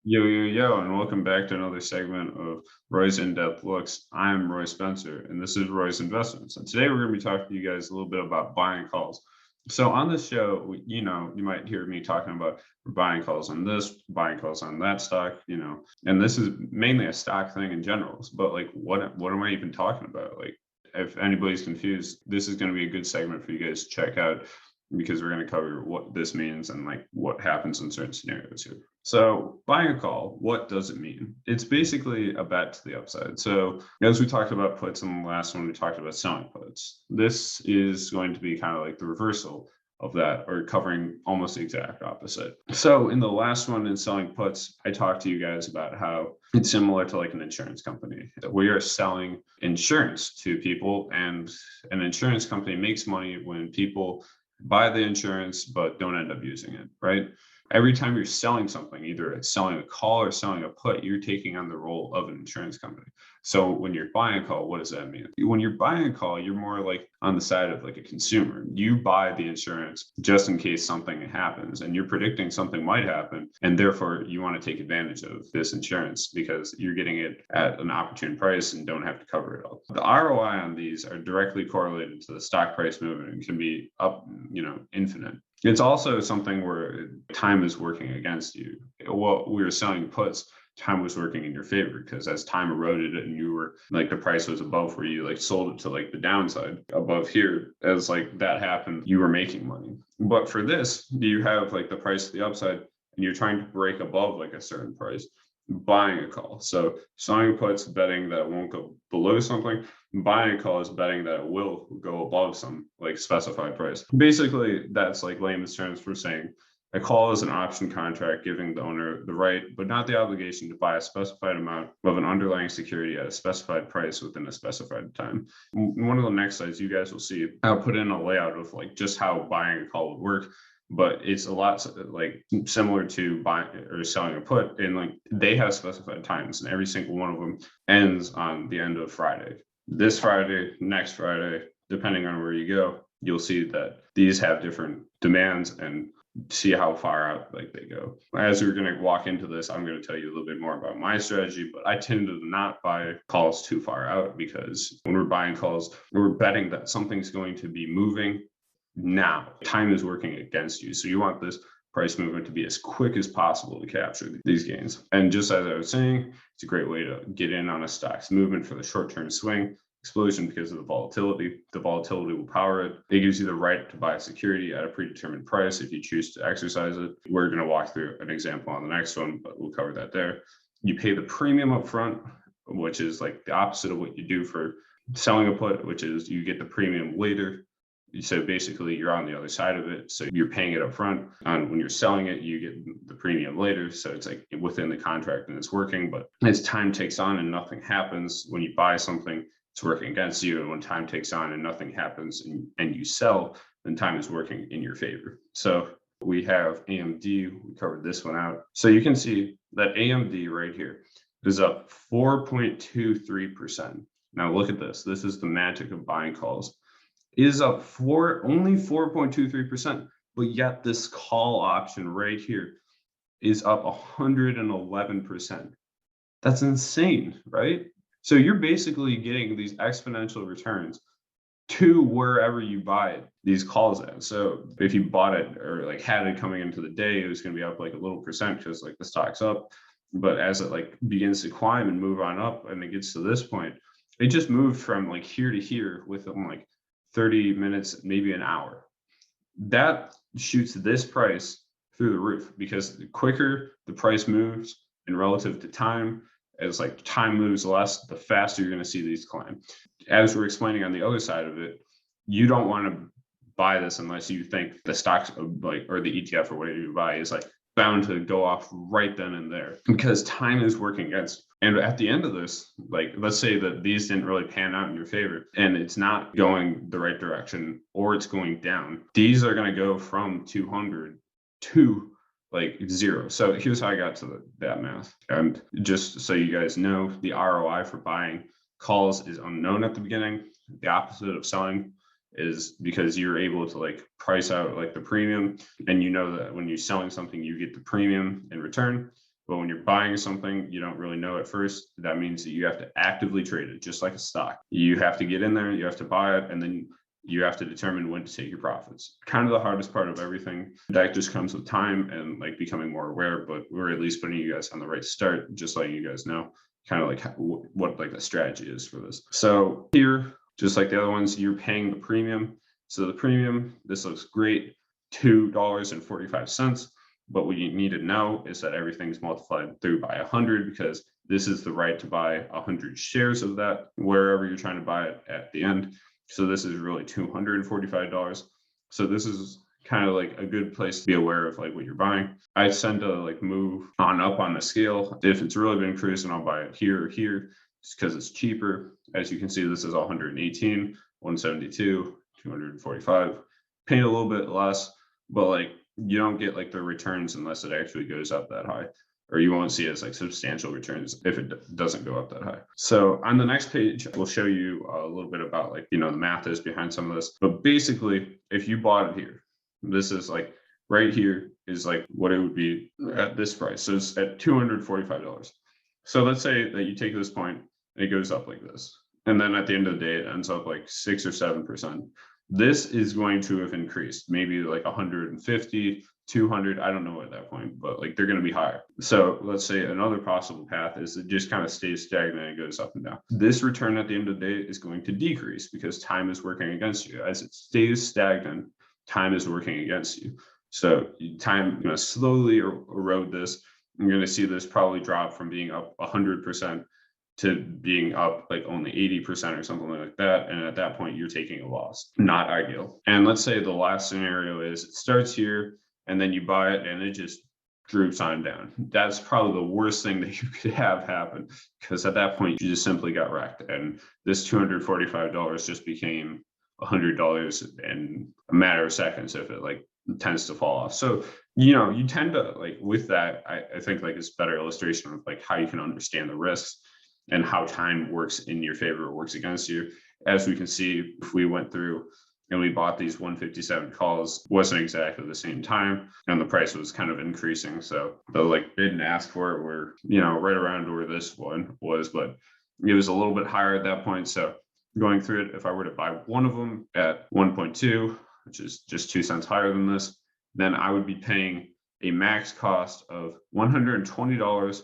Yo, and welcome back to another segment of Roy's In-Depth Looks. I'm Roy Spencer, and this is Roy's Investments. And today we're going to be talking to you guys a little bit about buying calls. So on this show, you might hear me talking about buying calls on this, buying calls on that stock, and this is mainly a stock thing in general. But like, what am I even talking about? Like, if anybody's confused, this is going to be a good segment for you guys to check out because we're going to cover what this means and like what happens in certain scenarios here. So buying a call, what does it mean? It's basically a bet to the upside. So as we talked about puts in the last one, we talked about selling puts. This is going to be kind of like the reversal of that, or covering almost the exact opposite. So in the last one in selling puts, I talked to you guys about how it's similar to like an insurance company. We are selling insurance to people, and an insurance company makes money when people buy the insurance but don't end up using it, right? Every time you're selling something, either it's selling a call or selling a put, you're taking on the role of an insurance company. So when you're buying a call, what does that mean? When you're buying a call, you're more like on the side of like a consumer. You buy the insurance just in case something happens, and you're predicting something might happen, and therefore you want to take advantage of this insurance because you're getting it at an opportune price and don't have to cover it all. The ROI on these are directly correlated to the stock price movement and can be up, infinite. It's also something where time is working against you. Well, we were selling puts, time was working in your favor because as time eroded and you were like the price was above where you like sold it to like the downside above here, as like that happened, you were making money. But for this, you have like the price to the upside and you're trying to break above like a certain price, buying a call. So selling puts, betting that it won't go below something. Buying a call is betting that it will go above some like specified price. Basically, that's like layman's terms for saying a call is an option contract giving the owner the right, but not the obligation to buy a specified amount of an underlying security at a specified price within a specified time. One of the next slides you guys will see, I'll put in a layout of like just how buying a call would work, but it's a lot like similar to buying or selling a put, and like they have specified times and every single one of them ends on the end of Friday. This Friday, next Friday, depending on where you go, you'll see that these have different demands and see how far out like they go. As we're going to walk into this, I'm going to tell you a little bit more about my strategy, but I tend to not buy calls too far out because when we're buying calls, we're betting that something's going to be moving now. Time is working against you. So you want this price movement to be as quick as possible to capture these gains. And just as I was saying, it's a great way to get in on a stock's movement for the short-term swing explosion because of the volatility. The volatility will power it. It gives you the right to buy a security at a predetermined price if you choose to exercise it. We're going to walk through an example on the next one, but we'll cover that there. You pay the premium up front, which is like the opposite of what you do for selling a put, which is you get the premium later. So basically you're on the other side of it. So you're paying it up front. And when you're selling it, you get the premium later. So it's like within the contract and it's working. But as time takes on and nothing happens, when you buy something, it's working against you. And when time takes on and nothing happens and you sell, then time is working in your favor. So we have AMD, we covered this one out. So you can see that AMD right here is up 4.23%. Now look at this. This is the magic of buying calls. It is up only 4.23%, but yet this call option right here is up 111%. That's insane, right? So you're basically getting these exponential returns to wherever you buy these calls at. So if you bought it or like had it coming into the day, it was going to be up like a little percent because like the stock's up. But as it like begins to climb and move on up and it gets to this point, it just moved from like here to here within like 30 minutes, maybe an hour. That shoots this price through the roof because the quicker the price moves in relative to time, as like time moves less, the faster you're going to see these climb. As we're explaining on the other side of it, you don't want to buy this unless you think the stocks like or the ETF or whatever you buy is like bound to go off right then and there because time is working against. And at the end of this, like let's say that these didn't really pan out in your favor and it's not going the right direction or it's going down. These are going to go from 200 to like zero. So here's how I got to that math. And just so you guys know, the ROI for buying calls is unknown at the beginning. The opposite of selling is because you're able to like price out like the premium, and you know that when you're selling something, you get the premium in return. But when you're buying something, you don't really know at first. That means that you have to actively trade it, just like a stock. You have to get in there, you have to buy it, and then you have to determine when to take your profits. Kind of the hardest part of everything. That just comes with time and like becoming more aware, but we're at least putting you guys on the right start, just letting you guys know kind of like what like the strategy is for this. So here, just like the other ones, you're paying the premium. So the premium, this looks great, $2.45. But what you need to know is that everything's multiplied through by 100 because this is the right to buy 100 shares of that wherever you're trying to buy it at the end. So this is really $245. So this is kind of like a good place to be aware of like what you're buying. I tend to like move on up on the scale. If it's really been cruising, I'll buy it here or here just because it's cheaper. As you can see, this is 118, 172, 245. Paying a little bit less, but like you don't get like the returns unless it actually goes up that high, or you won't see it as like substantial returns if it doesn't go up that high. So on the next page, we'll show you a little bit about like, the math is behind some of this. But basically, if you bought it here, this is like right here is like what it would be at this price. So it's at $245. So let's say that you take this point and it goes up like this. And then at the end of the day, it ends up like 6 or 7%. This is going to have increased maybe like 150, 200. I don't know at that point, but like they're going to be higher. So let's say another possible path is it just kind of stays stagnant and goes up and down. This return at the end of the day is going to decrease because time is working against you. As it stays stagnant, time is working against you. So time slowly erode this. You're going to see this probably drop from being up 100% to being up like only 80% or something like that. And at that point, you're taking a loss. Not ideal. And let's say the last scenario is it starts here and then you buy it and it just droops on down. That's probably the worst thing that you could have happen, because at that point, you just simply got wrecked. And this $245 just became $100 in a matter of seconds if it like tends to fall off. So, you tend to like with that, I think like it's a better illustration of like how you can understand the risks and how time works in your favor or works against you. As we can see, if we went through and we bought these 157 calls, wasn't exactly the same time, and the price was kind of increasing. So the like bid and ask for it were, right around where this one was, but it was a little bit higher at that point. So going through it, if I were to buy one of them at 1.2, which is just 2 cents higher than this, then I would be paying a max cost of $120.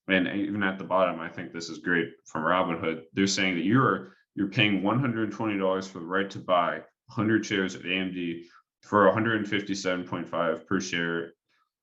And even at the bottom, I think this is great from Robinhood. They're saying that you're paying $120 for the right to buy 100 shares of AMD for 157.5 per share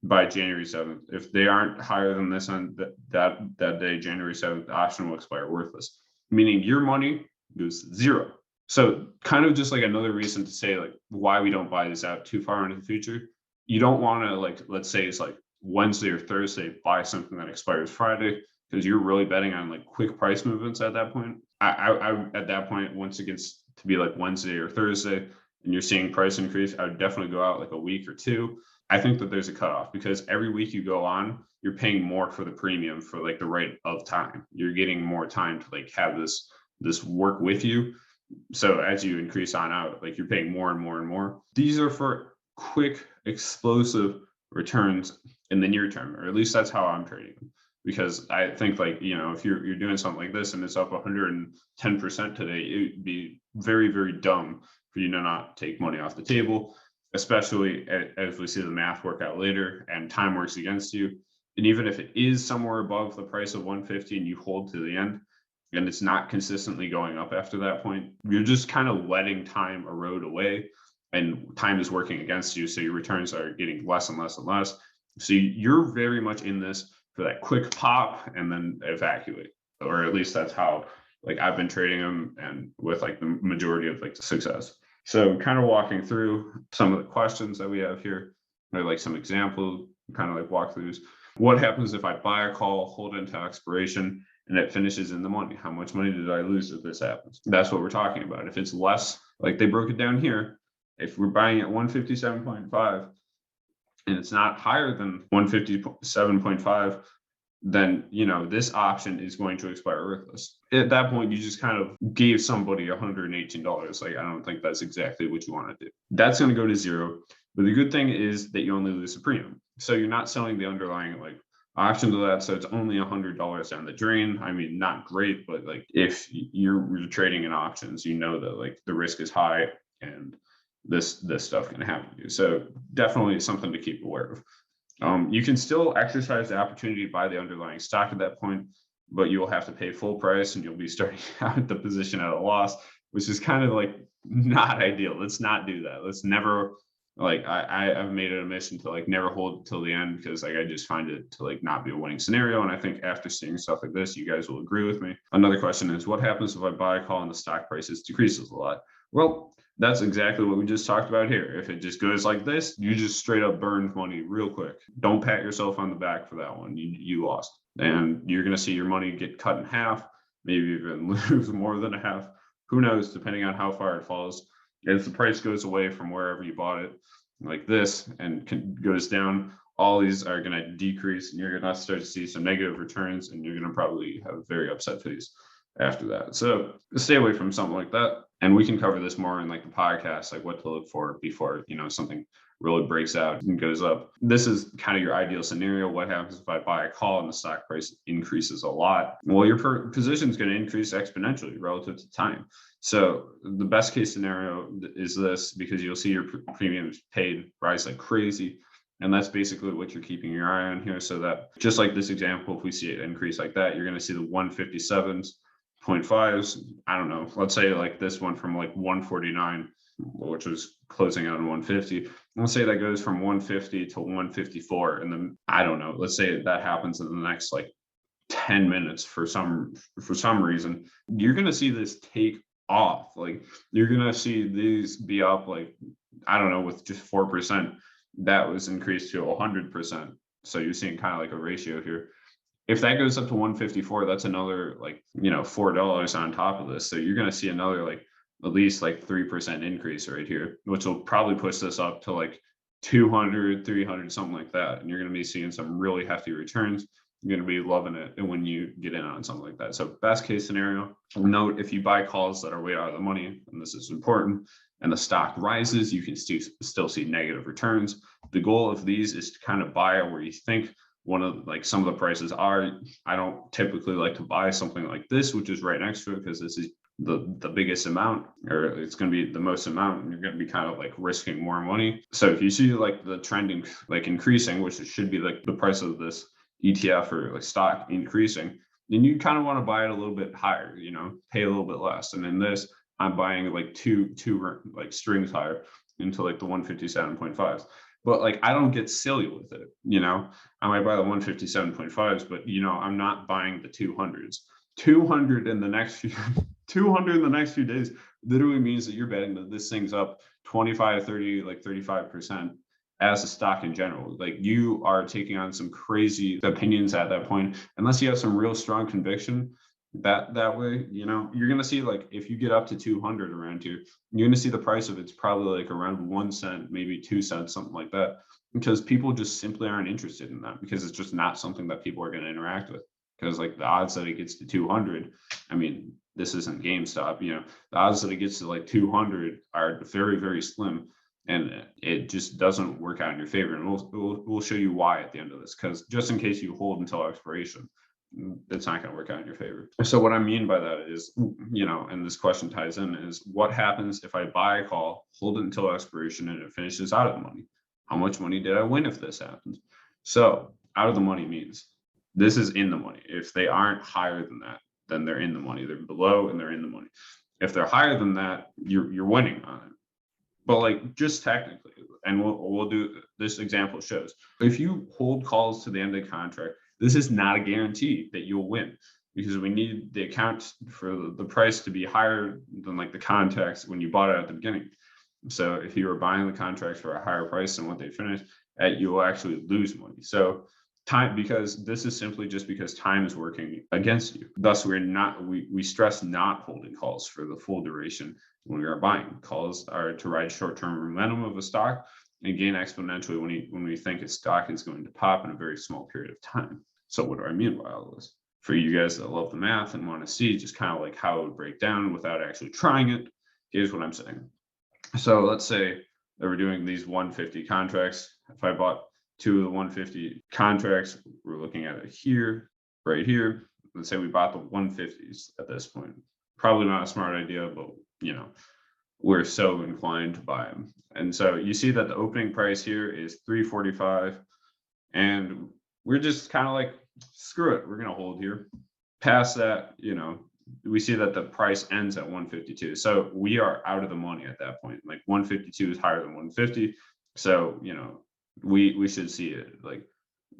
by January 7th. If they aren't higher than this on that day, January 7th, the option will expire worthless, meaning your money goes zero. So kind of just like another reason to say like why we don't buy this out too far into the future. You don't want to like, let's say it's like Wednesday or Thursday, buy something that expires Friday, because you're really betting on like quick price movements at that point. I at that point, once it gets to be like Wednesday or Thursday and you're seeing price increase, I would definitely go out like a week or two. I think that there's a cutoff, because every week you go on, you're paying more for the premium for like the rate of time. You're getting more time to like have this work with you. So as you increase on out, like you're paying more and more and more. These are for quick, explosive returns in the near term, or at least that's how I'm trading them. Because I think like, if you're doing something like this and it's up 110% today, it would be very, very dumb for you to not take money off the table, especially as we see the math work out later and time works against you. And even if it is somewhere above the price of 150 and you hold to the end, and it's not consistently going up after that point, you're just kind of letting time erode away, and time is working against you. So your returns are getting less and less and less. So you're very much in this for that quick pop and then evacuate, or at least that's how like I've been trading them, and with like the majority of like success. So kind of walking through some of the questions that we have here, or like some example kind of like walkthroughs. What happens if I buy a call, hold into expiration, and it finishes in the money? How much money did I lose if this happens? That's what we're talking about. If it's less, like they broke it down here, if we're buying at 157.5 and it's not higher than 157.5, then this option is going to expire worthless. At that point, you just kind of gave somebody $118. Like, I don't think that's exactly what you want to do. That's going to go to zero. But the good thing is that you only lose the premium. So you're not selling the underlying like option to that. So it's only $100 down the drain. I mean, not great, but like if you're trading in options, you know that like the risk is high and this stuff can happen to you. So definitely something to keep aware of. You can still exercise the opportunity to buy the underlying stock at that point, but you will have to pay full price and you'll be starting out the position at a loss, which is kind of like not ideal. Let's not do that. Let's never like I've made it a mission to like never hold till the end because like I just find it to like not be a winning scenario. And I think after seeing stuff like this, you guys will agree with me. Another question is what happens if I buy a call and the stock prices decreases a lot? Well, that's exactly what we just talked about here. If it just goes like this, you just straight up burned money real quick. Don't pat yourself on the back for that one. You lost. And you're going to see your money get cut in half, maybe even lose more than a half. Who knows, depending on how far it falls. If the price goes away from wherever you bought it, like this, and goes down, all these are going to decrease, and you're going to start to see some negative returns, and you're going to probably have a very upset face after that. So stay away from something like that. And we can cover this more in like the podcast, like what to look for before, something really breaks out and goes up. This is kind of your ideal scenario. What happens if I buy a call and the stock price increases a lot? Well, your position is going to increase exponentially relative to time. So the best case scenario is this, because you'll see your premiums paid rise like crazy. And that's basically what you're keeping your eye on here. So that just like this example, if we see it increase like that, you're going to see the 157s, 0.5s. I don't know. Let's say like this one from like 149, which was closing out on 150. Let's say that goes from 150 to 154. And then I don't know. Let's say that happens in the next like 10 minutes for some reason. You're going to see this take off. Like you're going to see these be up like, I don't know, with just 4%. That was increased to 100%. So you're seeing kind of like a ratio here. If that goes up to 154, that's another like, $4 on top of this. So you're going to see another like at least like 3% increase right here, which will probably push this up to like 200, 300, something like that. And you're going to be seeing some really hefty returns. You're going to be loving it when you get in on something like that. So best case scenario, note if you buy calls that are way out of the money, and this is important, and the stock rises, you can still see negative returns. The goal of these is to kind of buy where you think some of the prices are. I don't typically like to buy something like this, which is right next to it, because this is the biggest amount, or it's going to be the most amount, and you're going to be kind of like risking more money. So if you see like the trending like increasing, which it should be like the price of this ETF or like stock increasing, then you kind of want to buy it a little bit higher, pay a little bit less. And in this, I'm buying like two like strings higher into like the 157.5s. But like I don't get silly with it, I might buy the 157.5s, but I'm not buying the 200s. 200 in the next few 200 in the next few days literally means that you're betting that this thing's up 25, 30, like 35% as a stock in general. Like you are taking on some crazy opinions at that point, unless you have some real strong conviction. That way, you're going to see like if you get up to 200 around here, you're going to see the price of it's probably like around 1 cent, maybe 2 cents, something like that, because people just simply aren't interested in that, because it's just not something that people are going to interact with. Because like the odds that it gets to 200, I mean, this isn't GameStop, the odds that it gets to like 200 are very, very slim, and it just doesn't work out in your favor. And we'll show you why at the end of this, because just in case you hold until expiration, it's not going to work out in your favor. So what I mean by that is, and this question ties in, is what happens if I buy a call, hold it until expiration, and it finishes out of the money? How much money did I win if this happens? So out of the money means this is in the money. If they aren't higher than that, then they're in the money. They're below and they're in the money. If they're higher than that, you're winning on it. But like just technically, and we'll do this example shows, if you hold calls to the end of the contract, this is not a guarantee that you'll win, because we need the account for the price to be higher than like the contracts when you bought it at the beginning. So if you were buying the contracts for a higher price than what they finished at, you will actually lose money. So time, because this is simply just because time is working against you. Thus, we stress not holding calls for the full duration when we are buying. Calls are to ride short-term momentum of a stock and gain exponentially when we think a stock is going to pop in a very small period of time. So what do I mean by all this? For you guys that love the math and want to see just kind of like how it would break down without actually trying it, here's what I'm saying. So let's say that we're doing these 150 contracts. If I bought two of the 150 contracts. We're looking at it here, right here. Let's say we bought the 150s at this point. Probably not a smart idea, but we're so inclined to buy them. And so you see that the opening price here is 345, and we're just kind of like, screw it, we're gonna hold here. Past that, we see that the price ends at 152. So we are out of the money at that point. Like 152 is higher than 150. So, we should see it like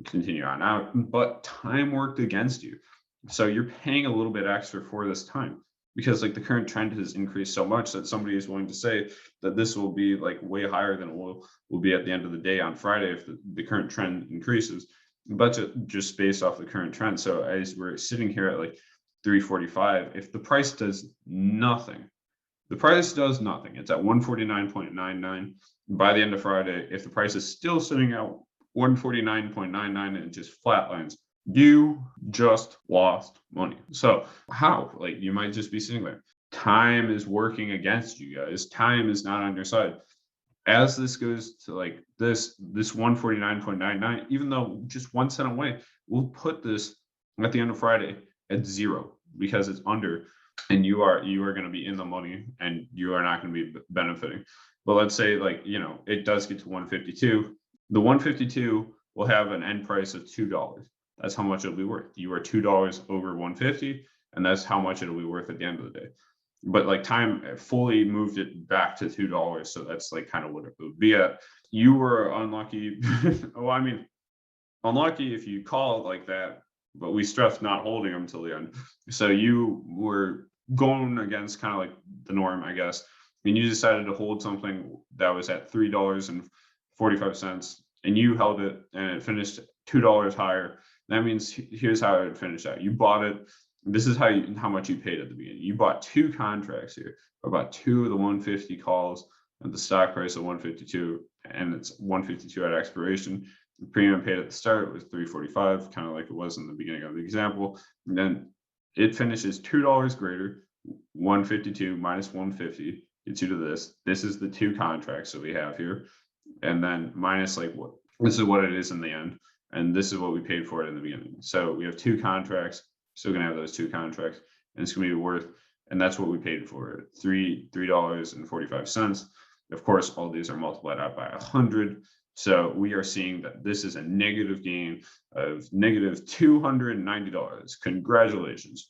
continue on out, but time worked against you. So you're paying a little bit extra for this time because like the current trend has increased so much that somebody is willing to say that this will be like way higher than it will be at the end of the day on Friday if the current trend increases, but just based off the current trend. So as we're sitting here at like 345, if the price does nothing, it's at 149.99 by the end of Friday. If the price is still sitting at 149.99 and it just flatlines, you just lost money. So how? Like you might just be sitting there. Time is working against you guys. Time is not on your side. As this goes to like this 149.99, even though just 1 cent away, we'll put this at the end of Friday at 0 because it's under, and you are going to be in the money and you are not going to be benefiting. But let's say like it does get to 152. The 152 will have an end price of $2. That's how much it'll be worth. You are $2 over 150, and that's how much it'll be worth at the end of the day. But like time fully moved it back to $2, so that's like kind of what it would be at. You were unlucky. Well, I mean, unlucky if you call it like that, but we stressed not holding them till the end. So you were going against kind of like the norm, I guess. And you decided to hold something that was at $3.45, and you held it, and it finished $2 higher. That means here's how it would finish out. You bought it. This is how much you paid at the beginning. You bought 2 contracts here, about 2 of the 150 calls at the stock price of 152, and it's 152 at expiration. The premium paid at the start was 345, kind of like it was in the beginning of the example. And then it finishes $2 greater, 152 minus 150 gets you to this. This is the 2 contracts that we have here, and then minus like what this is what it is in the end, and this is what we paid for it in the beginning. So we have 2 contracts. Still gonna have those 2 contracts, and it's gonna be worth, and that's what we paid for it, $3.45. Of course, all these are multiplied out by 100. So we are seeing that this is a negative gain of negative $290. Congratulations.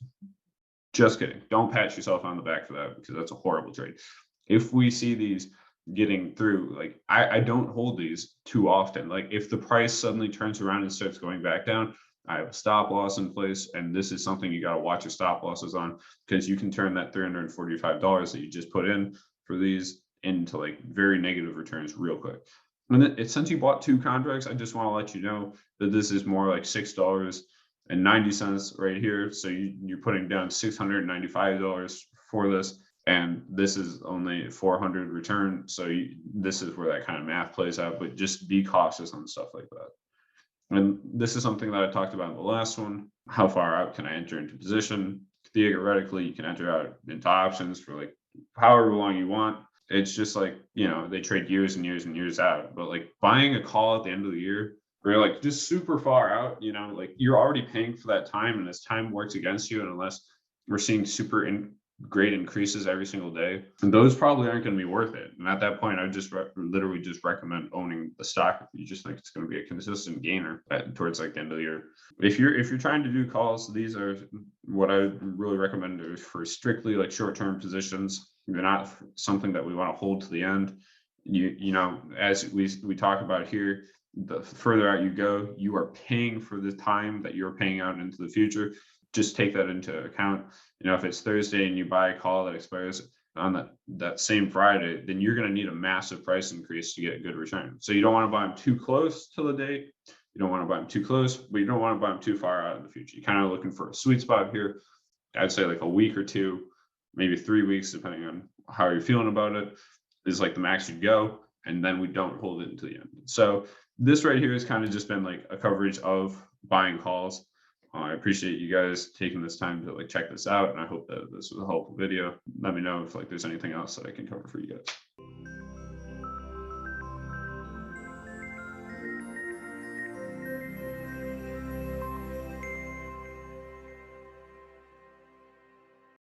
Just kidding. Don't pat yourself on the back for that because that's a horrible trade. If we see these getting through, like I don't hold these too often. Like if the price suddenly turns around and starts going back down, I have a stop loss in place, and this is something you got to watch your stop losses on, because you can turn that $345 that you just put in for these into like very negative returns real quick. And since you bought 2 contracts, I just want to let you know that this is more like $6.90 right here. So you're putting down $695 for this, and this is only 400 return. So this is where that kind of math plays out, but just be cautious on stuff like that. And this is something that I talked about in the last one. How far out can I enter into position? Theoretically, you can enter out into options for like however long you want. It's just like, they trade years and years and years out. But like buying a call at the end of the year, or like just super far out, like you're already paying for that time, and as time works against you, and unless we're seeing super great increases every single day, and those probably aren't going to be worth it. And at that point, I just literally just recommend owning the stock if you just think it's going to be a consistent gainer towards like the end of the year. If you're trying to do calls, these are what I really recommend for strictly like short-term positions. They're not something that we want to hold to the end. As we talk about here, the further out you go, you are paying for the time that you're paying out into the future. Just take that into account. If it's Thursday and you buy a call that expires on that same Friday, then you're going to need a massive price increase to get a good return. So you don't want to buy them too close to the date. You don't want to buy them too close, but you don't want to buy them too far out in the future. You're kind of looking for a sweet spot here. I'd say like a week or 2, maybe 3 weeks, depending on how you're feeling about it, is like the max you'd go. And then we don't hold it until the end. So this right here has kind of just been like a coverage of buying calls. I appreciate you guys taking this time to like check this out, and I hope that this was a helpful video. Let me know if like there's anything else that I can cover for you guys.